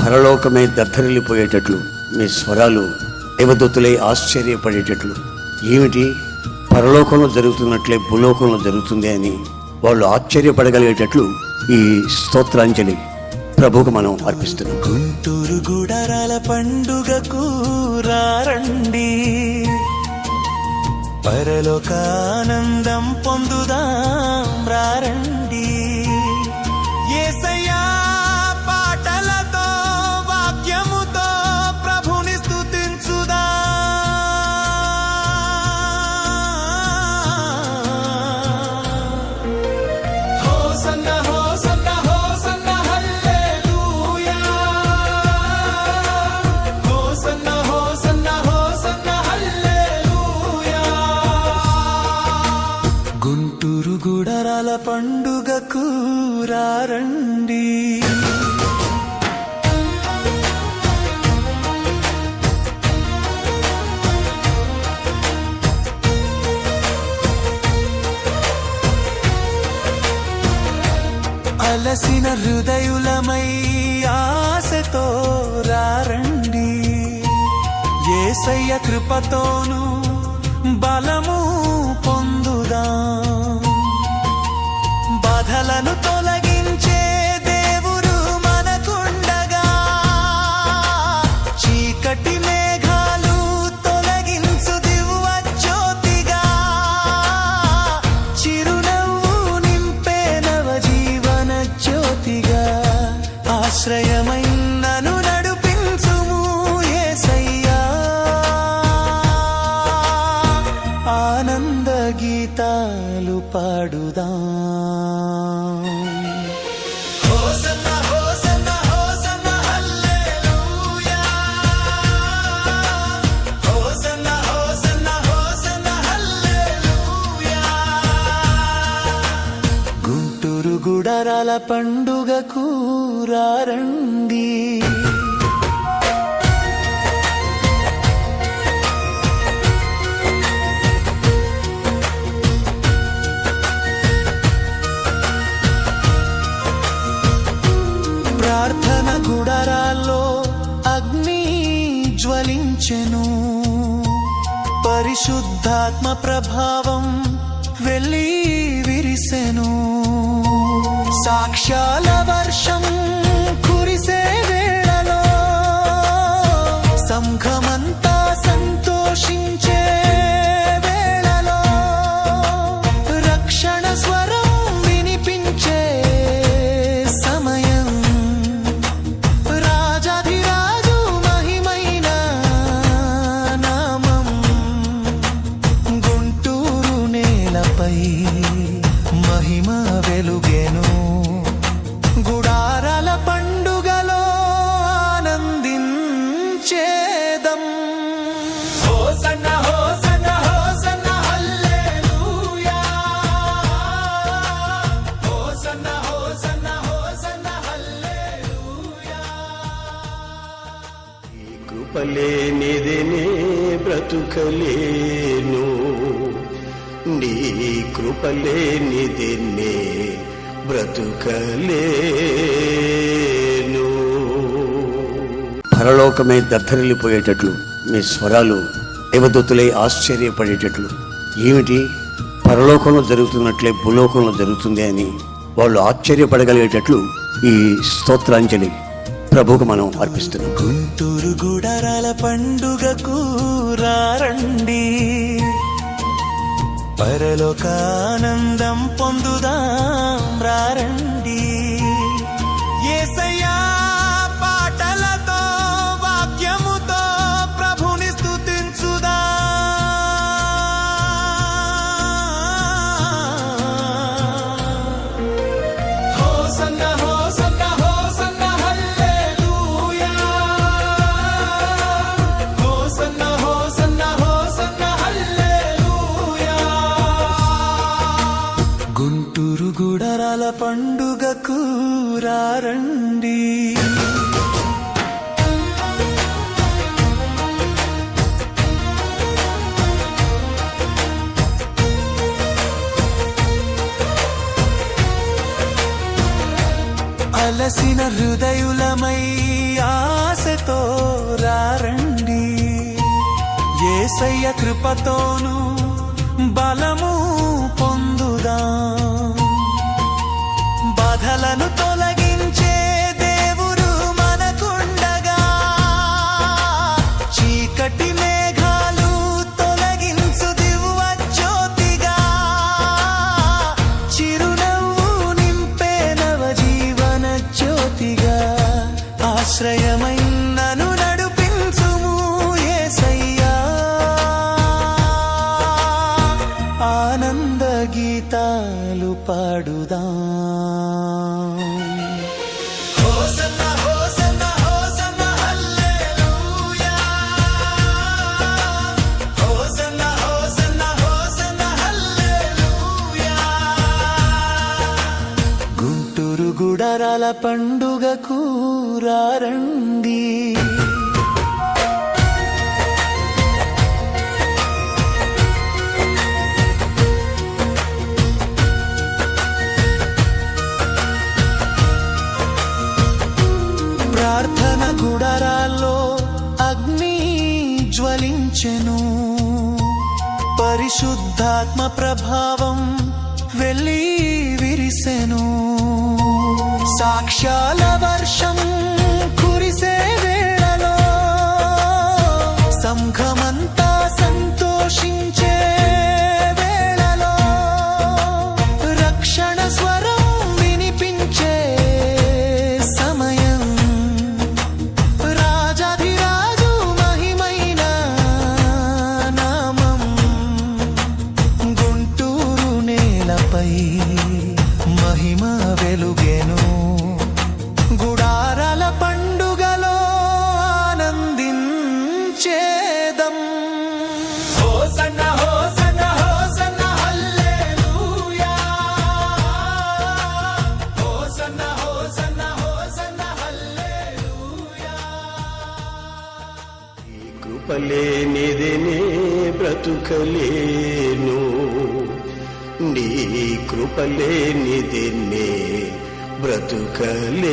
పరలోకమే దద్దరిల్లిపోయేటట్లు మీ స్వరాలు దేవదూతులై ఆశ్చర్యపడేటట్లు, ఏమిటి పరలోకంలో జరుగుతున్నట్లే భూలోకంలో జరుగుతుంది అని వాళ్ళు ఆశ్చర్యపడగలిగేటట్లు ఈ స్తోత్రాంజలి ప్రభువుకు మనం అర్పిస్తున్నాం. గుంటూరు గుడారాల పండుగకు రండి, పరలోకానందం పొందుదాం రండి. యేసయ్యా పాటలతో వాక్యముతో ప్రభుని స్తుతించుదా. Hosanna hosanna hosanna hallelujah, hosanna hosanna hosanna hallelujah. Guntur గుడారాల పండుగకు రండి. అలసిన హృదయులమై ఆశతో రండి, యేసయ్య కృపతోను బలము పొందుదాం. బాధలను తొలగించే దేవుడు మనకుండగా, చీకటి మేఘాలు తొలగించు దివ్వ జ్యోతిగా, చిరునవ్వు నింపే నవ జీవన జ్యోతిగా, ఆశ్రయమై నన్ను నడిపించుము యేసయ్యా. ఆనంద గీతాలు పాడుదాం. Hosanna hosanna hosanna hallelujah, hosanna hosanna hosanna hallelujah. Guntur గుడారాల పండుగకు రండి. ప్రార్థన గుడారాల్లో అగ్ని జ్వలించెను, పరిశుద్ధాత్మ ప్రభావం వెళ్ళి విరిసెను. సాక్ష్యాల వర్షం కురిసే వేళలో సంఘమంతా సంతోషించే వేళలో, రక్షణ స్వరం వినిపించే సమయం, రాజాధిరాజు మహిమైన నామం గుంటూరు నేలపై మహిమ వెలుగెను. గుడారాల పండుగలో ఆనందించేదం. Hosanna hosanna hosanna hallelujah, hosanna hosanna hosanna hallelujah. ఈ కృపలేనిదినే బ్రతుకలేను, నీ కృపలేనిదినే బ్రతుకలేను. పరలోకమే దద్దరిల్లిపోయేటట్లు మీ స్వరాలు దేవదూతులై ఆశ్చర్యపడేటట్లు, ఏమిటి పరలోకంలో జరుగుతున్నట్లే భూలోకంలో జరుగుతుంది అని వాళ్ళు ఆశ్చర్యపడగలిగేటట్లు ఈ స్తోత్రాంజలి ప్రభువుకు మనం అర్పిస్తున్నాం. గుంటూరు గుడారాల పండుగకు రండి, పరలోకానందం పొందుదాం రండి. యేసయ్యా పాటలతో వాక్యముతో ప్రభుని స్తుతించుదా. Hosanna hosanna hosanna hallelujah, hosanna hosanna hosanna hallelujah. Guntur గుడారాల పండుగకు రండి. అలసిన హృదయులమై యేసయ్య కృపతోను బలము పొందుదాం. బాధలను తొలగించే దేవుడు మనకుండగా, చీకటి మేఘాలు తొలగించు దివ్వ జ్యోతిగా, చిరునవ్వు నింపే నవ జీవన జ్యోతిగా, ఆశ్రయమై నన్ను నడిపించుము యేసయ్యా. ఆనంద గీతాలు పాడుదాం. Hosanna hosanna hosanna hallelujah. Hosanna hosanna hosanna hallelujah. Guntur గుడారాల పండుగకు రండి. ప్రార్థన గుడారాల్లో అగ్ని జ్వలించెను, పరిశుద్ధాత్మ ప్రభావం వెళ్ళి విరిసెను. సాక్ష్యాల వర్షం కురిసే వేళలో సంఘమంతా సంతోషించే వేళలో, రక్షణ స్వరం వినిపించే సమయం, రాజాధిరాజు మహిమైన నామం గుంటూరు నేలపై మహిమ వెలుగెను. గుడారాల పండుగలో ఆనందించేదం. Hosanna hosanna hosanna hallelujah. Hosanna hosanna hosanna hallelujah. ఈ కృపలేనిదినే బ్రతుకలేను, నీ కృపలేనిదినే బ్రతుకలేను.